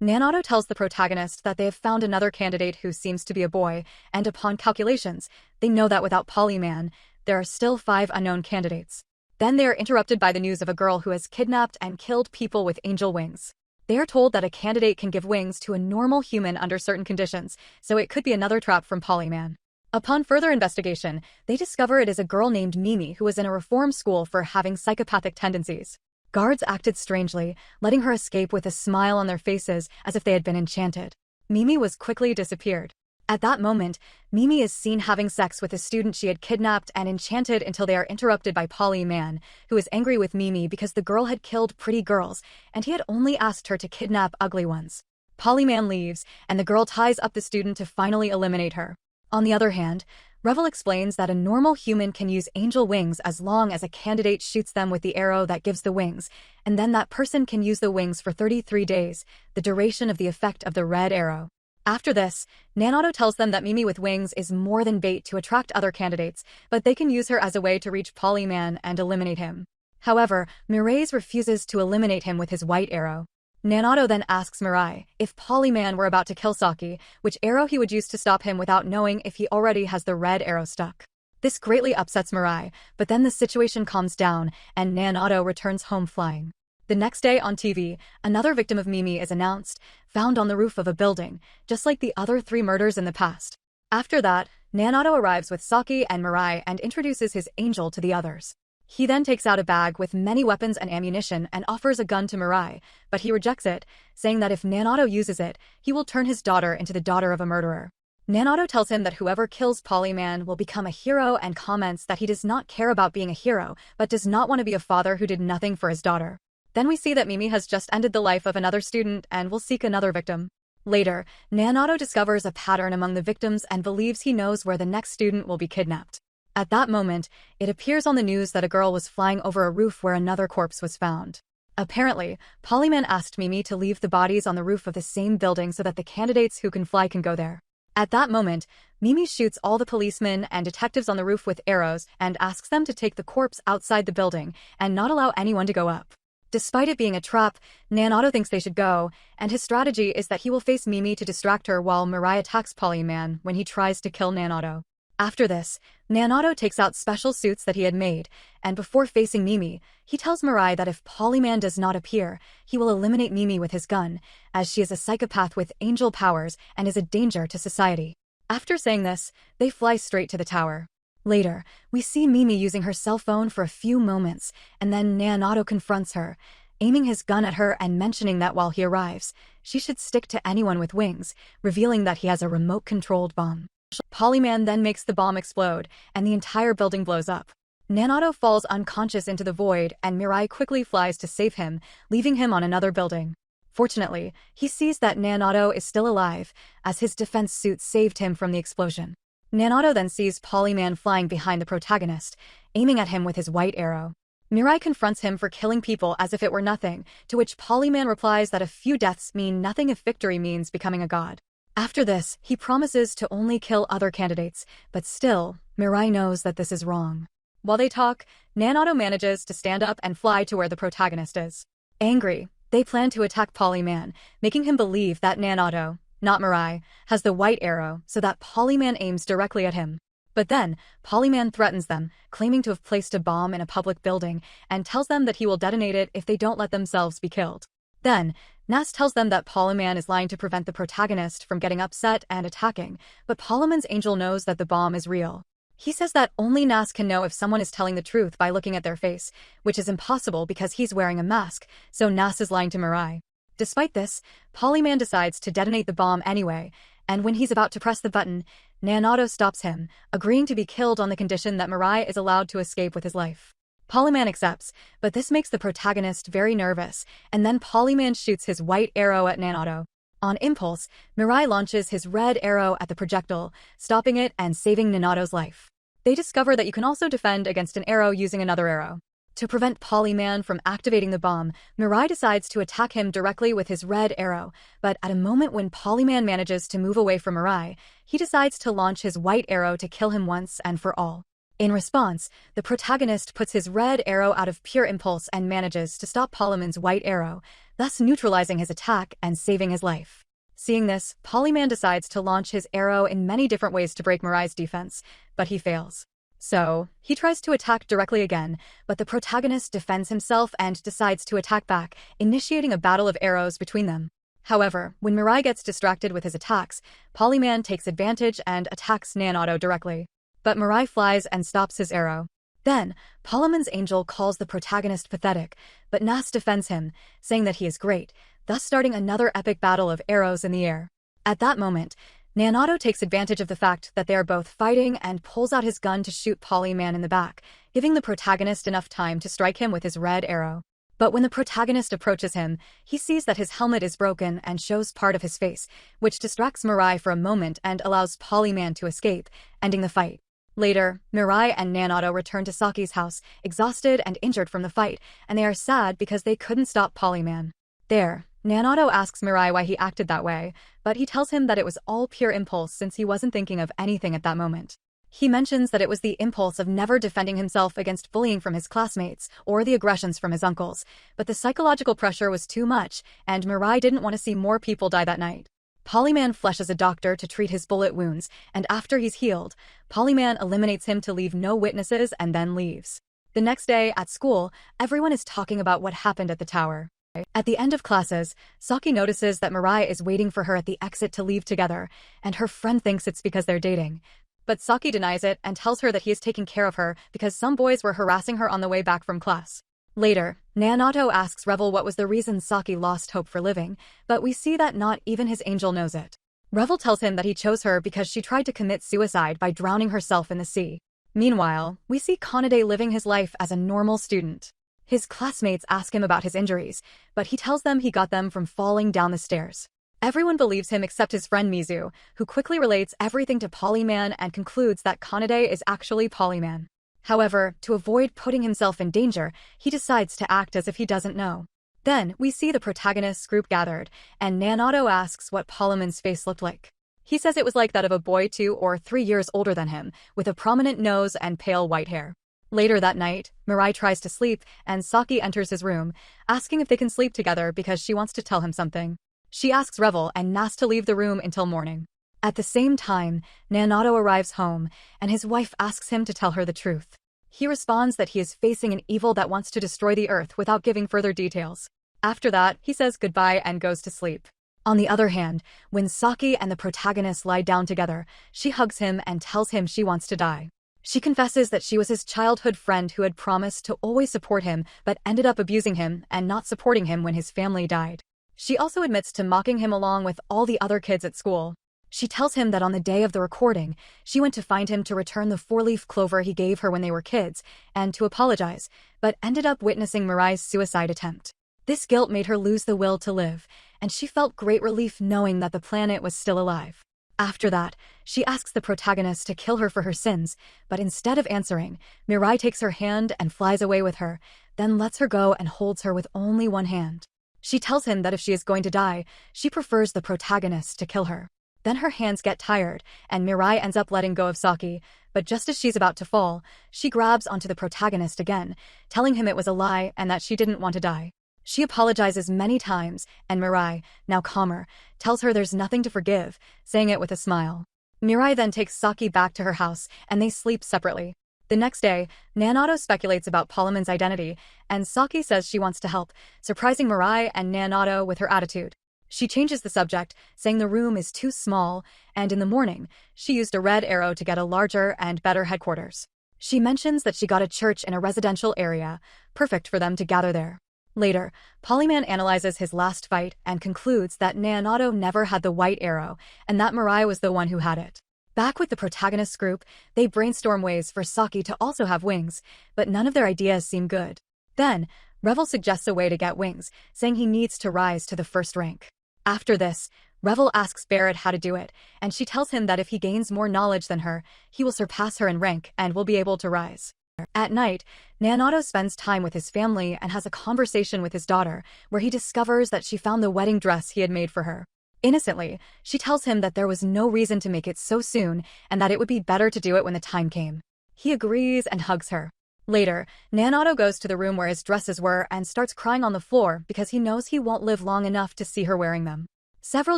Nanato tells the protagonist that they have found another candidate who seems to be a boy, and upon calculations, they know that without Polyman, there are still 5 unknown candidates. Then they are interrupted by the news of a girl who has kidnapped and killed people with angel wings. They are told that a candidate can give wings to a normal human under certain conditions, so it could be another trap from Polyman. Upon further investigation, they discover it is a girl named Mimi who was in a reform school for having psychopathic tendencies. Guards acted strangely, letting her escape with a smile on their faces as if they had been enchanted. Mimi was quickly disappeared. At that moment, Mimi is seen having sex with a student she had kidnapped and enchanted until they are interrupted by Polyman, who is angry with Mimi because the girl had killed pretty girls, and he had only asked her to kidnap ugly ones. Polyman leaves, and the girl ties up the student to finally eliminate her. On the other hand, Revel explains that a normal human can use angel wings as long as a candidate shoots them with the arrow that gives the wings, and then that person can use the wings for 33 days, the duration of the effect of the red arrow. After this, Nanato tells them that Mimi with wings is more than bait to attract other candidates, but they can use her as a way to reach Polyman and eliminate him. However, Mirai refuses to eliminate him with his white arrow. Nanato then asks Mirai if Polyman were about to kill Saki, which arrow he would use to stop him without knowing if he already has the red arrow stuck. This greatly upsets Mirai, but then the situation calms down and Nanato returns home flying. The next day on TV, another victim of Mimi is announced, found on the roof of a building, just like the other 3 murders in the past. After that, Nanato arrives with Saki and Mirai and introduces his angel to the others. He then takes out a bag with many weapons and ammunition and offers a gun to Mirai, but he rejects it, saying that if Nanato uses it, he will turn his daughter into the daughter of a murderer. Nanato tells him that whoever kills Polyman will become a hero and comments that he does not care about being a hero, but does not want to be a father who did nothing for his daughter. Then we see that Mimi has just ended the life of another student and will seek another victim. Later, Nanato discovers a pattern among the victims and believes he knows where the next student will be kidnapped. At that moment, it appears on the news that a girl was flying over a roof where another corpse was found. Apparently, Polyman asked Mimi to leave the bodies on the roof of the same building so that the candidates who can fly can go there. At that moment, Mimi shoots all the policemen and detectives on the roof with arrows and asks them to take the corpse outside the building and not allow anyone to go up. Despite it being a trap, Nanato thinks they should go, and his strategy is that he will face Mimi to distract her while Mirai attacks Polyman when he tries to kill Nanato. After this, Nanato takes out special suits that he had made, and before facing Mimi, he tells Mirai that if Polyman does not appear, he will eliminate Mimi with his gun, as she is a psychopath with angel powers and is a danger to society. After saying this, they fly straight to the tower. Later, we see Mimi using her cell phone for a few moments, and then Nanato confronts her, aiming his gun at her and mentioning that while he arrives, she should stick to anyone with wings, revealing that he has a remote-controlled bomb. Polyman then makes the bomb explode, and the entire building blows up. Nanato falls unconscious into the void, and Mirai quickly flies to save him, leaving him on another building. Fortunately, he sees that Nanato is still alive, as his defense suit saved him from the explosion. Nanato then sees Polyman flying behind the protagonist, aiming at him with his white arrow. Mirai confronts him for killing people as if it were nothing, to which Polyman replies that a few deaths mean nothing if victory means becoming a god. After this, he promises to only kill other candidates, but still, Mirai knows that this is wrong. While they talk, Nanato manages to stand up and fly to where the protagonist is. Angry, they plan to attack Polyman, making him believe that Nanato, not Mirai, has the white arrow so that Polyman aims directly at him. But then, Polyman threatens them, claiming to have placed a bomb in a public building, and tells them that he will detonate it if they don't let themselves be killed. Then, Nas tells them that Polyman is lying to prevent the protagonist from getting upset and attacking, but Polyman's angel knows that the bomb is real. He says that only Nas can know if someone is telling the truth by looking at their face, which is impossible because he's wearing a mask, so Nas is lying to Mirai. Despite this, Polyman decides to detonate the bomb anyway, and when he's about to press the button, Nanato stops him, agreeing to be killed on the condition that Mirai is allowed to escape with his life. Polyman accepts, but this makes the protagonist very nervous, and then Polyman shoots his white arrow at Nanato. On impulse, Mirai launches his red arrow at the projectile, stopping it and saving Nanato's life. They discover that you can also defend against an arrow using another arrow. To prevent Polyman from activating the bomb, Mirai decides to attack him directly with his red arrow, but at a moment when Polyman manages to move away from Mirai, he decides to launch his white arrow to kill him once and for all. In response, the protagonist puts his red arrow out of pure impulse and manages to stop Polyman's white arrow, thus neutralizing his attack and saving his life. Seeing this, Polyman decides to launch his arrow in many different ways to break Mirai's defense, but he fails. So, he tries to attack directly again, but the protagonist defends himself and decides to attack back, initiating a battle of arrows between them. However, when Mirai gets distracted with his attacks, Polyman takes advantage and attacks Nanauto directly. But Mirai flies and stops his arrow. Then, Polyman's angel calls the protagonist pathetic, but Nas defends him, saying that he is great, thus starting another epic battle of arrows in the air. At that moment, Nanauto takes advantage of the fact that they are both fighting and pulls out his gun to shoot Polyman in the back, giving the protagonist enough time to strike him with his red arrow. But when the protagonist approaches him, he sees that his helmet is broken and shows part of his face, which distracts Mirai for a moment and allows Polyman to escape, ending the fight. Later, Mirai and Nanauto return to Saki's house, exhausted and injured from the fight, and they are sad because they couldn't stop Polyman. There, Nanauto asks Mirai why he acted that way, but he tells him that it was all pure impulse since he wasn't thinking of anything at that moment. He mentions that it was the impulse of never defending himself against bullying from his classmates or the aggressions from his uncles, but the psychological pressure was too much, and Mirai didn't want to see more people die that night. Polyman flushes a doctor to treat his bullet wounds, and after he's healed, Polyman eliminates him to leave no witnesses and then leaves. The next day, at school, everyone is talking about what happened at the tower. At the end of classes, Saki notices that Mirai is waiting for her at the exit to leave together, and her friend thinks it's because they're dating. But Saki denies it and tells her that he is taking care of her because some boys were harassing her on the way back from class. Later, Nanauto asks Revel what was the reason Saki lost hope for living, but we see that not even his angel knows it. Revel tells him that he chose her because she tried to commit suicide by drowning herself in the sea. Meanwhile, we see Kanade living his life as a normal student. His classmates ask him about his injuries, but he tells them he got them from falling down the stairs. Everyone believes him except his friend Mizu, who quickly relates everything to Polyman and concludes that Kanade is actually Polyman. However, to avoid putting himself in danger, he decides to act as if he doesn't know. Then, we see the protagonist's group gathered, and Nanauto asks what Polyman's face looked like. He says it was like that of a boy 2 or 3 years older than him, with a prominent nose and pale white hair. Later that night, Mirai tries to sleep, and Saki enters his room, asking if they can sleep together because she wants to tell him something. She asks Revel and Nas to leave the room until morning. At the same time, Nanauto arrives home, and his wife asks him to tell her the truth. He responds that he is facing an evil that wants to destroy the earth without giving further details. After that, he says goodbye and goes to sleep. On the other hand, when Saki and the protagonist lie down together, she hugs him and tells him she wants to die. She confesses that she was his childhood friend who had promised to always support him but ended up abusing him and not supporting him when his family died. She also admits to mocking him along with all the other kids at school. She tells him that on the day of the recording, she went to find him to return the 4-leaf clover he gave her when they were kids and to apologize, but ended up witnessing Mirai's suicide attempt. This guilt made her lose the will to live, and she felt great relief knowing that the planet was still alive. After that, she asks the protagonist to kill her for her sins, but instead of answering, Mirai takes her hand and flies away with her, then lets her go and holds her with only one hand. She tells him that if she is going to die, she prefers the protagonist to kill her. Then her hands get tired, and Mirai ends up letting go of Saki, but just as she's about to fall, she grabs onto the protagonist again, telling him it was a lie and that she didn't want to die. She apologizes many times, and Mirai, now calmer, tells her there's nothing to forgive, saying it with a smile. Mirai then takes Saki back to her house, and they sleep separately. The next day, Nanauto speculates about Polyman's identity, and Saki says she wants to help, surprising Mirai and Nanauto with her attitude. She changes the subject, saying the room is too small, and in the morning, she used a red arrow to get a larger and better headquarters. She mentions that she got a church in a residential area, perfect for them to gather there. Later, Polyman analyzes his last fight and concludes that Nanauto never had the white arrow, and that Mirai was the one who had it. Back with the protagonist's group, they brainstorm ways for Saki to also have wings, but none of their ideas seem good. Then, Revel suggests a way to get wings, saying he needs to rise to the first rank. After this, Revel asks Barrett how to do it, and she tells him that if he gains more knowledge than her, he will surpass her in rank and will be able to rise. At night, Nanauto spends time with his family and has a conversation with his daughter, where he discovers that she found the wedding dress he had made for her. Innocently, she tells him that there was no reason to make it so soon and that it would be better to do it when the time came. He agrees and hugs her. Later, Nanato goes to the room where his dresses were and starts crying on the floor because he knows he won't live long enough to see her wearing them. Several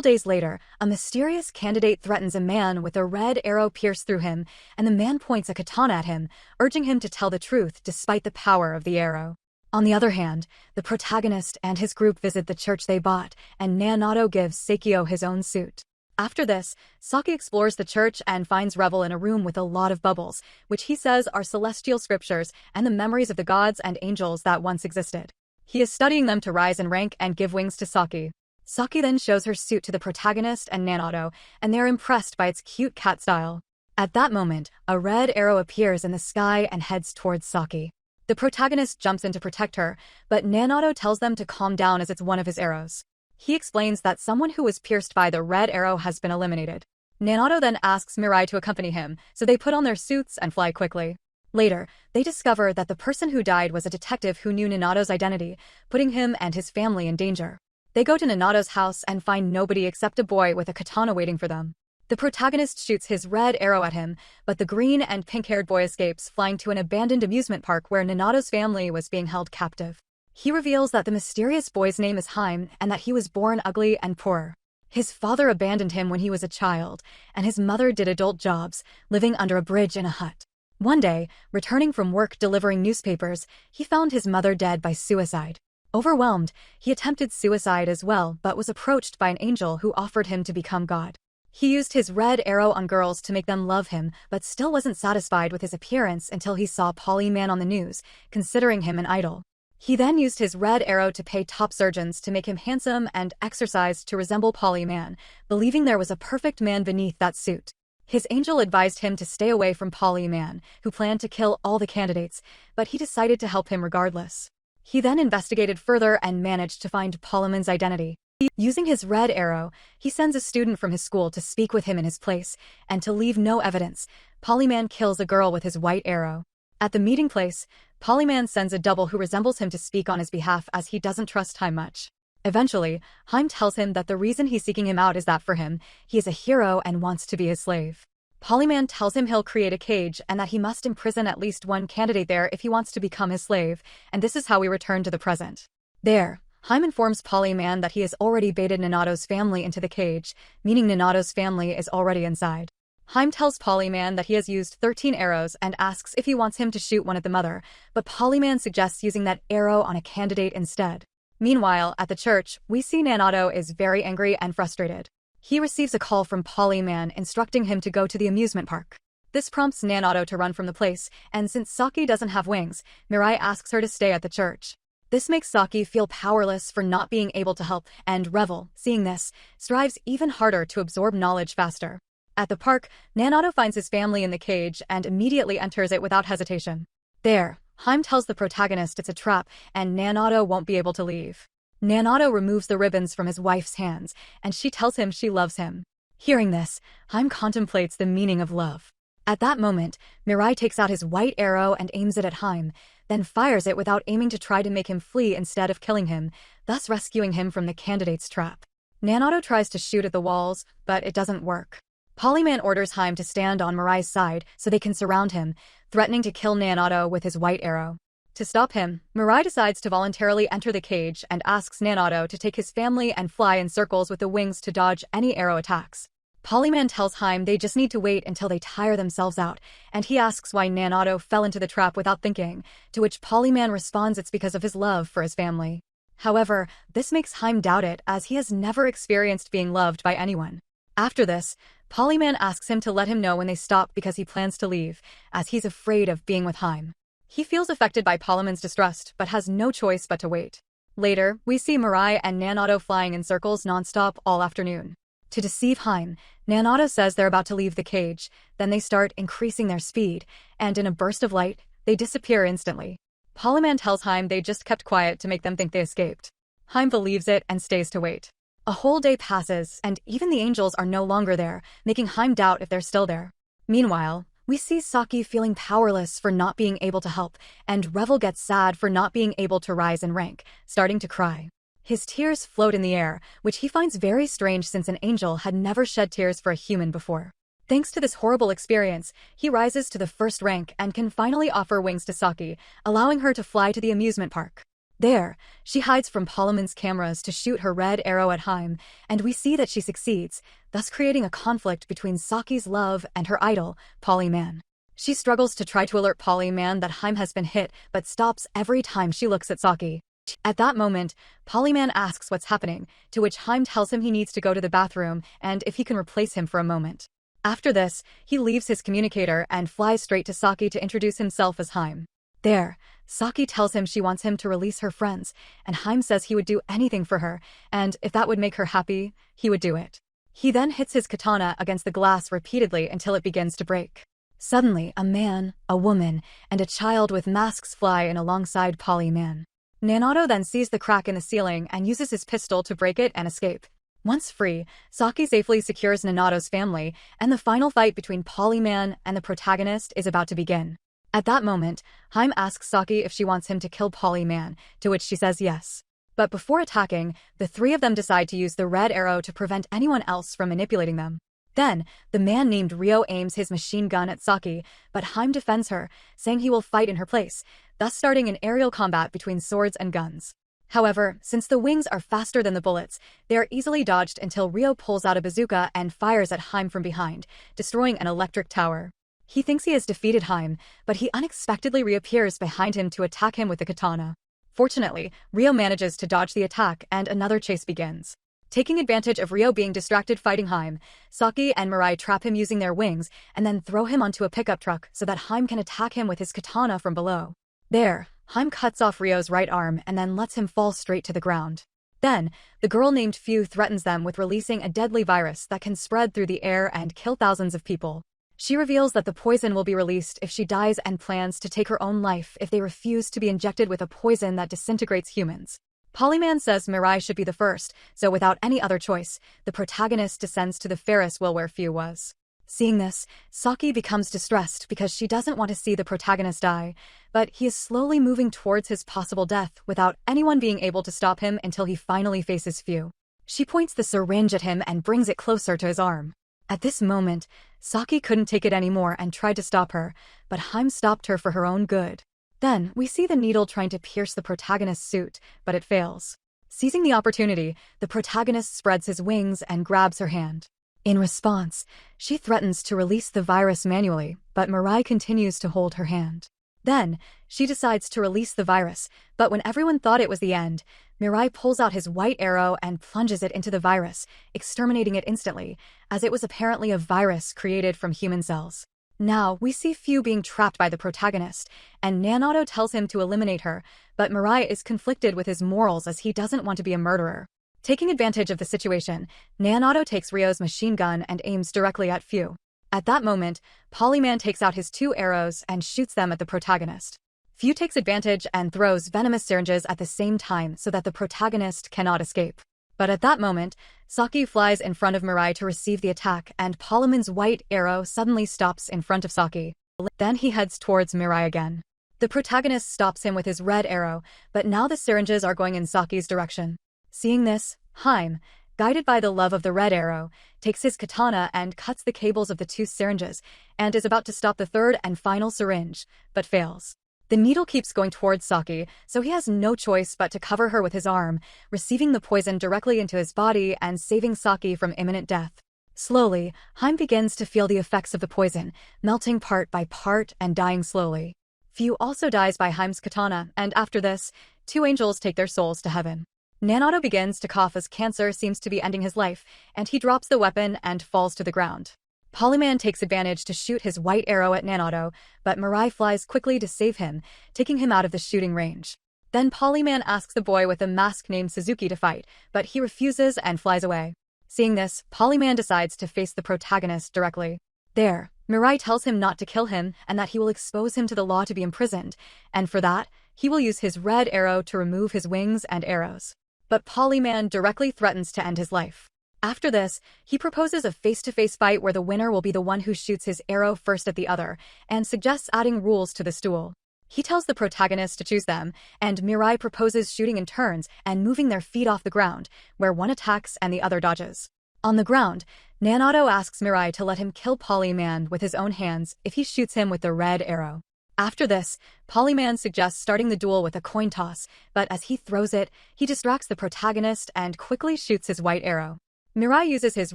days later, a mysterious candidate threatens a man with a red arrow pierced through him, and the man points a katana at him, urging him to tell the truth despite the power of the arrow. On the other hand, the protagonist and his group visit the church they bought, and Nanato gives Sakio his own suit. After this, Saki explores the church and finds Revel in a room with a lot of bubbles, which he says are celestial scriptures and the memories of the gods and angels that once existed. He is studying them to rise in rank and give wings to Saki. Saki then shows her suit to the protagonist and Nanato, and they're impressed by its cute cat style. At that moment, a red arrow appears in the sky and heads towards Saki. The protagonist jumps in to protect her, but Nanato tells them to calm down as it's one of his arrows. He explains that someone who was pierced by the red arrow has been eliminated. Nanato then asks Mirai to accompany him, so they put on their suits and fly quickly. Later, they discover that the person who died was a detective who knew Nanato's identity, putting him and his family in danger. They go to Nanato's house and find nobody except a boy with a katana waiting for them. The protagonist shoots his red arrow at him, but the green and pink-haired boy escapes, flying to an abandoned amusement park where Nanato's family was being held captive. He reveals that the mysterious boy's name is Haim and that he was born ugly and poor. His father abandoned him when he was a child, and his mother did adult jobs, living under a bridge in a hut. One day, returning from work delivering newspapers, he found his mother dead by suicide. Overwhelmed, he attempted suicide as well but was approached by an angel who offered him to become God. He used his red arrow on girls to make them love him but still wasn't satisfied with his appearance until he saw Polyman on the news, considering him an idol. He then used his red arrow to pay top surgeons to make him handsome and exercised to resemble Polyman, believing there was a perfect man beneath that suit. His angel advised him to stay away from Polyman, who planned to kill all the candidates, but he decided to help him regardless. He then investigated further and managed to find Polyman's identity. Using his red arrow, he sends a student from his school to speak with him in his place, and to leave no evidence, Polyman kills a girl with his white arrow. At the meeting place, Polyman sends a double who resembles him to speak on his behalf as he doesn't trust Haim much. Eventually, Haim tells him that the reason he's seeking him out is that for him, he is a hero and wants to be his slave. Polyman tells him he'll create a cage and that he must imprison at least one candidate there if he wants to become his slave, and this is how we return to the present. There, Haim informs Polyman that he has already baited Nanato's family into the cage, meaning Nanato's family is already inside. Haim tells Polyman that he has used 13 arrows and asks if he wants him to shoot one at the mother, but Polyman suggests using that arrow on a candidate instead. Meanwhile, at the church, we see Nanato is very angry and frustrated. He receives a call from Polyman instructing him to go to the amusement park. This prompts Nanato to run from the place, and since Saki doesn't have wings, Mirai asks her to stay at the church. This makes Saki feel powerless for not being able to help, and Revel, seeing this, strives even harder to absorb knowledge faster. At the park, Nanato finds his family in the cage and immediately enters it without hesitation. There, Haim tells the protagonist it's a trap and Nanato won't be able to leave. Nanato removes the ribbons from his wife's hands, and she tells him she loves him. Hearing this, Haim contemplates the meaning of love. At that moment, Mirai takes out his white arrow and aims it at Haim, then fires it without aiming to try to make him flee instead of killing him, thus rescuing him from the candidate's trap. Nanato tries to shoot at the walls, but it doesn't work. Polyman orders Haim to stand on Mirai's side so they can surround him, threatening to kill Nanato with his white arrow. To stop him, Mirai decides to voluntarily enter the cage and asks Nanato to take his family and fly in circles with the wings to dodge any arrow attacks. Polyman tells Haim they just need to wait until they tire themselves out, and he asks why Nanato fell into the trap without thinking, to which Polyman responds it's because of his love for his family. However, this makes Haim doubt it as he has never experienced being loved by anyone. After this, Polyman asks him to let him know when they stop because he plans to leave, as he's afraid of being with Haim. He feels affected by Polyman's distrust but has no choice but to wait. Later, we see Mirai and Nanato flying in circles nonstop all afternoon. To deceive Haim, Nanato says they're about to leave the cage, then they start increasing their speed, and in a burst of light, they disappear instantly. Polyman tells Haim they just kept quiet to make them think they escaped. Haim believes it and stays to wait. A whole day passes, and even the angels are no longer there, making Haim doubt if they're still there. Meanwhile, we see Saki feeling powerless for not being able to help, and Revel gets sad for not being able to rise in rank, starting to cry. His tears float in the air, which he finds very strange since an angel had never shed tears for a human before. Thanks to this horrible experience, he rises to the first rank and can finally offer wings to Saki, allowing her to fly to the amusement park. There, she hides from Polyman's cameras to shoot her red arrow at Haim, and we see that she succeeds, thus creating a conflict between Saki's love and her idol, Polyman. She struggles to try to alert Polyman that Haim has been hit, but stops every time she looks at Saki. At that moment, Polyman asks what's happening, to which Haim tells him he needs to go to the bathroom and if he can replace him for a moment. After this, he leaves his communicator and flies straight to Saki to introduce himself as Haim. There, Saki tells him she wants him to release her friends, and Haim says he would do anything for her, and if that would make her happy, he would do it. He then hits his katana against the glass repeatedly until it begins to break. Suddenly, a man, a woman, and a child with masks fly in alongside Polyman. Nanato then sees the crack in the ceiling and uses his pistol to break it and escape. Once free, Saki safely secures Nanato's family, and the final fight between Polyman and the protagonist is about to begin. At that moment, Haim asks Saki if she wants him to kill Polyman, to which she says yes. But before attacking, the three of them decide to use the red arrow to prevent anyone else from manipulating them. Then, the man named Ryo aims his machine gun at Saki, but Haim defends her, saying he will fight in her place, thus starting an aerial combat between swords and guns. However, since the wings are faster than the bullets, they are easily dodged until Ryo pulls out a bazooka and fires at Haim from behind, destroying an electric tower. He thinks he has defeated Haim, but he unexpectedly reappears behind him to attack him with the katana. Fortunately, Ryo manages to dodge the attack and another chase begins. Taking advantage of Ryo being distracted fighting Haim, Saki and Mirai trap him using their wings and then throw him onto a pickup truck so that Haim can attack him with his katana from below. There, Haim cuts off Ryo's right arm and then lets him fall straight to the ground. Then, the girl named Fu threatens them with releasing a deadly virus that can spread through the air and kill thousands of people. She reveals that the poison will be released if she dies and plans to take her own life if they refuse to be injected with a poison that disintegrates humans. Polyman says Mirai should be the first, so without any other choice, the protagonist descends to the Ferris wheel where Fu was. Seeing this, Saki becomes distressed because she doesn't want to see the protagonist die, but he is slowly moving towards his possible death without anyone being able to stop him until he finally faces Fu. She points the syringe at him and brings it closer to his arm. At this moment, Saki couldn't take it anymore and tried to stop her, but Haim stopped her for her own good. Then, we see the needle trying to pierce the protagonist's suit, but it fails. Seizing the opportunity, the protagonist spreads his wings and grabs her hand. In response, she threatens to release the virus manually, but Mirai continues to hold her hand. Then, she decides to release the virus, but when everyone thought it was the end, Mirai pulls out his white arrow and plunges it into the virus, exterminating it instantly, as it was apparently a virus created from human cells. Now, we see Fu being trapped by the protagonist, and Nanato tells him to eliminate her, but Mirai is conflicted with his morals as he doesn't want to be a murderer. Taking advantage of the situation, Nanato takes Ryo's machine gun and aims directly at Fu. At that moment, Polyman takes out his 2 arrows and shoots them at the protagonist. Fu takes advantage and throws venomous syringes at the same time so that the protagonist cannot escape. But at that moment, Saki flies in front of Mirai to receive the attack and Polyman's white arrow suddenly stops in front of Saki. Then he heads towards Mirai again. The protagonist stops him with his red arrow, but now the syringes are going in Saki's direction. Seeing this, Haim, guided by the love of the red arrow, takes his katana and cuts the cables of the 2 syringes, and is about to stop the third and final syringe, but fails. The needle keeps going towards Saki, so he has no choice but to cover her with his arm, receiving the poison directly into his body and saving Saki from imminent death. Slowly, Haim begins to feel the effects of the poison, melting part by part and dying slowly. Fu also dies by Haim's katana, and after this, 2 angels take their souls to heaven. Nanato begins to cough as cancer seems to be ending his life, and he drops the weapon and falls to the ground. Polyman takes advantage to shoot his white arrow at Nanato, but Mirai flies quickly to save him, taking him out of the shooting range. Then Polyman asks the boy with a mask named Suzuki to fight, but he refuses and flies away. Seeing this, Polyman decides to face the protagonist directly. There, Mirai tells him not to kill him and that he will expose him to the law to be imprisoned, and for that, he will use his red arrow to remove his wings and arrows. But Polyman directly threatens to end his life. After this, he proposes a face-to-face fight where the winner will be the one who shoots his arrow first at the other, and suggests adding rules to this duel. He tells the protagonist to choose them, and Mirai proposes shooting in turns and moving their feet off the ground, where one attacks and the other dodges. On the ground, Nanato asks Mirai to let him kill Polyman with his own hands if he shoots him with the red arrow. After this, Polyman suggests starting the duel with a coin toss, but as he throws it, he distracts the protagonist and quickly shoots his white arrow. Mirai uses his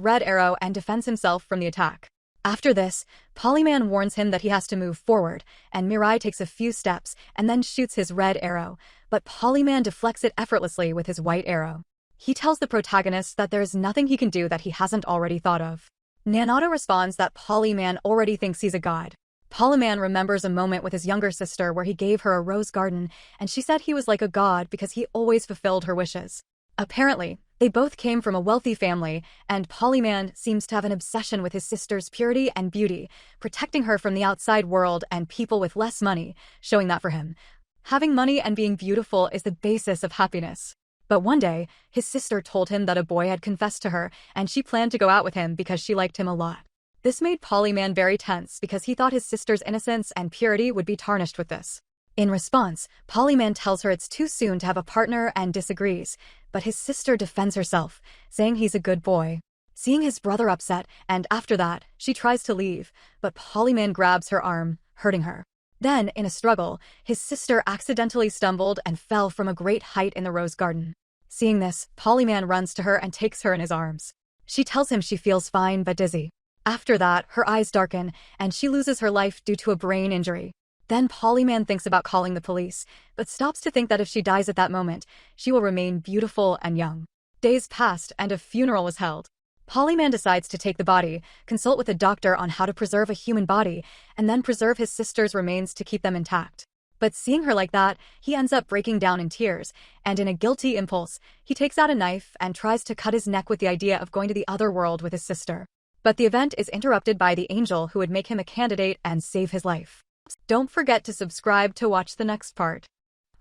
red arrow and defends himself from the attack. After this, Polyman warns him that he has to move forward, and Mirai takes a few steps and then shoots his red arrow, but Polyman deflects it effortlessly with his white arrow. He tells the protagonist that there is nothing he can do that he hasn't already thought of. Nanato responds that Polyman already thinks he's a god. Polyman remembers a moment with his younger sister where he gave her a rose garden, and she said he was like a god because he always fulfilled her wishes. Apparently, they both came from a wealthy family, and Polyman seems to have an obsession with his sister's purity and beauty, protecting her from the outside world and people with less money, showing that for him, having money and being beautiful is the basis of happiness. But one day, his sister told him that a boy had confessed to her, and she planned to go out with him because she liked him a lot. This made Polyman very tense because he thought his sister's innocence and purity would be tarnished with this. In response, Polyman tells her it's too soon to have a partner and disagrees, but his sister defends herself, saying he's a good boy. Seeing his brother upset, and after that, she tries to leave, but Polyman grabs her arm, hurting her. Then, in a struggle, his sister accidentally stumbled and fell from a great height in the rose garden. Seeing this, Polyman runs to her and takes her in his arms. She tells him she feels fine but dizzy. After that, her eyes darken, and she loses her life due to a brain injury. Then Polyman thinks about calling the police, but stops to think that if she dies at that moment, she will remain beautiful and young. Days passed, and a funeral was held. Polyman decides to take the body, consult with a doctor on how to preserve a human body, and then preserve his sister's remains to keep them intact. But seeing her like that, he ends up breaking down in tears, and in a guilty impulse, he takes out a knife and tries to cut his neck with the idea of going to the other world with his sister. But the event is interrupted by the angel who would make him a candidate and save his life. Don't forget to subscribe to watch the next part.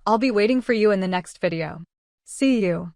I'll be waiting for you in the next video. See you.